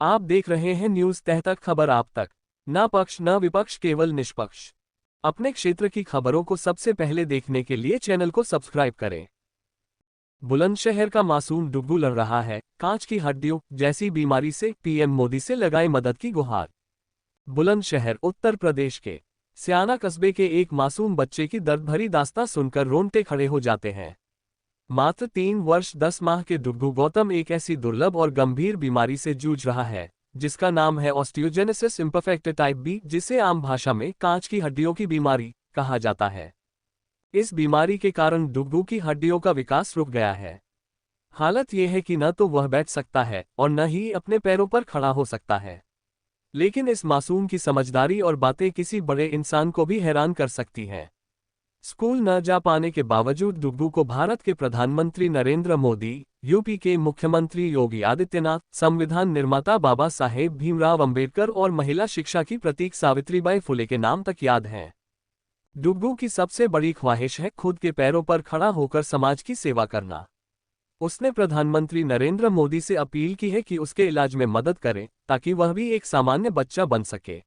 आप देख रहे हैं न्यूज तह तक, खबर आप तक। ना पक्ष न विपक्ष, केवल निष्पक्ष। अपने क्षेत्र की खबरों को सबसे पहले देखने के लिए चैनल को सब्सक्राइब करें। बुलंदशहर का मासूम डुग्गू लड़ रहा है कांच की हड्डियों जैसी बीमारी से, पीएम मोदी से लगाए मदद की गुहार। बुलंदशहर उत्तर प्रदेश के स्याना कस्बे के एक मासूम बच्चे की दर्द भरी दास्तां सुनकर रोंगटे खड़े हो जाते हैं। मात्र 3 वर्ष 10 माह के डुग्गू गौतम एक ऐसी दुर्लभ और गंभीर बीमारी से जूझ रहा है जिसका नाम है ऑस्टियोजेनेसिस इम्परफेक्टा टाइप बी, जिसे आम भाषा में कांच की हड्डियों की बीमारी कहा जाता है। इस बीमारी के कारण डुग्गू की हड्डियों का विकास रुक गया है। हालत यह है कि न तो वह बैठ सकता है और न ही अपने पैरों पर खड़ा हो सकता है। लेकिन इस मासूम की समझदारी और बातें किसी बड़े इंसान को भी हैरान कर सकती हैं। स्कूल न जा पाने के बावजूद डुग्गू को भारत के प्रधानमंत्री नरेंद्र मोदी, यूपी के मुख्यमंत्री योगी आदित्यनाथ, संविधान निर्माता बाबा साहेब भीमराव अंबेडकर और महिला शिक्षा की प्रतीक सावित्रीबाई फुले के नाम तक याद हैं। डुग्गू की सबसे बड़ी ख्वाहिश है खुद के पैरों पर खड़ा होकर समाज की सेवा करना। उसने प्रधानमंत्री नरेंद्र मोदी से अपील की है कि उसके इलाज में मदद करें ताकि वह भी एक सामान्य बच्चा बन सके।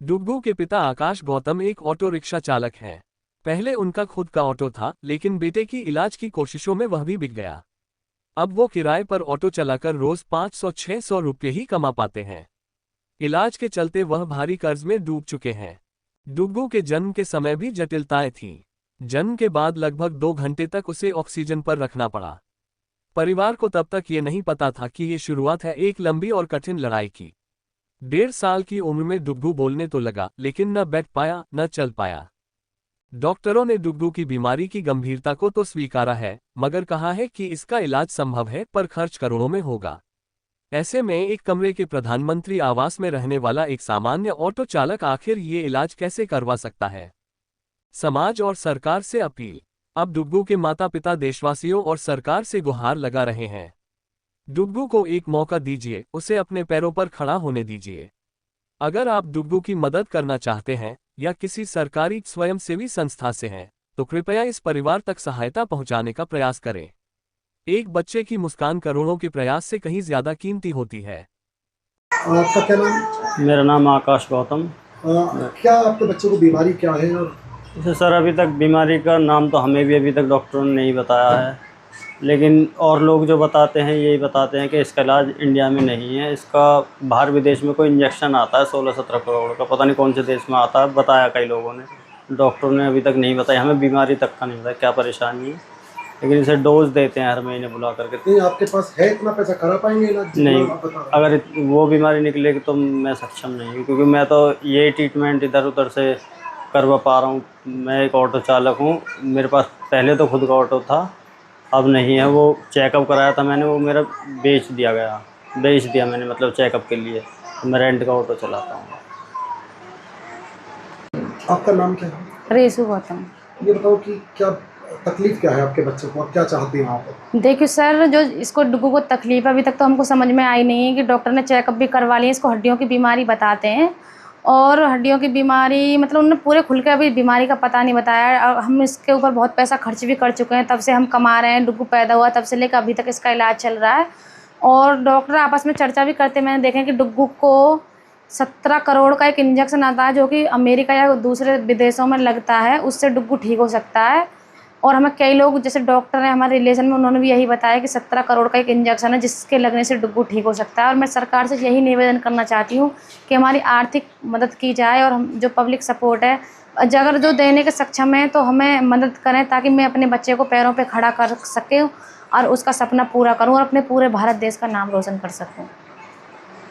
डुग्गू के पिता आकाश गौतम एक ऑटो रिक्शा चालक हैं। पहले उनका खुद का ऑटो था, लेकिन बेटे की इलाज की कोशिशों में वह भी बिक गया। अब वो किराए पर ऑटो चलाकर रोज 500-600 रुपये ही कमा पाते हैं। इलाज के चलते वह भारी कर्ज में डूब चुके हैं। डुग्गू के जन्म के समय भी जटिलताएं थीं। जन्म के बाद लगभग 2 घंटे तक उसे ऑक्सीजन पर रखना पड़ा। परिवार को तब तक ये नहीं पता था कि ये शुरुआत है एक लंबी और कठिन लड़ाई की। 1.5 साल की उम्र में डुग्गू बोलने तो लगा, लेकिन न बैठ पाया न चल पाया। डॉक्टरों ने डुग्गू की बीमारी की गंभीरता को तो स्वीकारा है, मगर कहा है कि इसका इलाज संभव है पर खर्च करोड़ों में होगा। ऐसे में एक कमरे के प्रधानमंत्री आवास में रहने वाला एक सामान्य ऑटो चालक आखिर ये इलाज कैसे करवा सकता है? समाज और सरकार से अपील। अब डुग्गू के माता पिता देशवासियों और सरकार से गुहार लगा रहे हैं। डुग्गू को एक मौका दीजिए, उसे अपने पैरों पर खड़ा होने दीजिए। अगर आप डुग्गू की मदद करना चाहते हैं या किसी सरकारी स्वयंसेवी संस्था से हैं, तो कृपया इस परिवार तक सहायता पहुंचाने का प्रयास करें। एक बच्चे की मुस्कान करोड़ों के प्रयास से कहीं ज्यादा कीमती होती है। आपका क्या नाम? मेरा नाम आकाश गौतम। क्या आपके बच्चे को बीमारी क्या है? और जैसे सर, अभी तक बीमारी का नाम तो हमें भी अभी तक डॉक्टरों ने नहीं बताया है, लेकिन और लोग जो बताते हैं यही बताते हैं कि इसका इलाज इंडिया में नहीं है। इसका बाहर विदेश में कोई इंजेक्शन आता है 16-17 करोड़ का, पता नहीं कौन से देश में आता है, बताया कई लोगों ने। डॉक्टरों ने अभी तक नहीं बताया, हमें बीमारी तक का नहीं बताया क्या परेशानी है, लेकिन इसे डोज देते हैं हर महीने बुला करके। नहीं, आपके पास है इतना पैसा, करा पाएंगे इलाज? नहीं, अगर वो बीमारी निकलेगी तो मैं सक्षम नहीं हूँ, क्योंकि मैं तो ये ट्रीटमेंट इधर उधर से करवा पा रहा हूँ। मैं एक ऑटो चालक हूँ, मेरे पास पहले तो खुद का ऑटो था, अब नहीं है। वो चेकअप कराया था मैंने, वो मेरा बेच दिया मैंने, मतलब चेकअप के लिए। तो मैं रेंट का ऑटो चलाता हूँ। आपका नाम क्या है? रेसू गौतम। ये बताओ कि क्या तकलीफ क्या है आपके बच्चे को, आप क्या चाहती हैं आप? देखिए सर, जो इसको डुग्गू को तकलीफ है अभी तक तो हमको समझ में आई नहीं है कि डॉक्टर ने चेकअप भी करवा लिया। इसको हड्डियों की बीमारी बताते हैं, और हड्डियों की बीमारी मतलब उन्होंने पूरे खुल के अभी बीमारी का पता नहीं बताया। और हम इसके ऊपर बहुत पैसा खर्च भी कर चुके हैं, तब से हम कमा रहे हैं। डुग्गू पैदा हुआ तब से लेकर अभी तक इसका इलाज चल रहा है। और डॉक्टर आपस में चर्चा भी करते, मैंने देखा कि डुग्गू को 17 करोड़ का एक इंजेक्शन आता है जो कि अमेरिका या दूसरे विदेशों में लगता है, उससे डुग्गू ठीक हो सकता है। और हमें कई लोग जैसे डॉक्टर हैं हमारे रिलेशन में, उन्होंने भी यही बताया कि 17 करोड़ का एक इंजेक्शन है जिसके लगने से डुग्गू ठीक हो सकता है। और मैं सरकार से यही निवेदन करना चाहती हूँ कि हमारी आर्थिक मदद की जाए, और हम जो पब्लिक सपोर्ट है अगर जो देने के सक्षम है तो हमें मदद करें, ताकि मैं अपने बच्चे को पैरों पर खड़ा कर सकूँ और उसका सपना पूरा करूँ और अपने पूरे भारत देश का नाम रोशन कर सकूँ।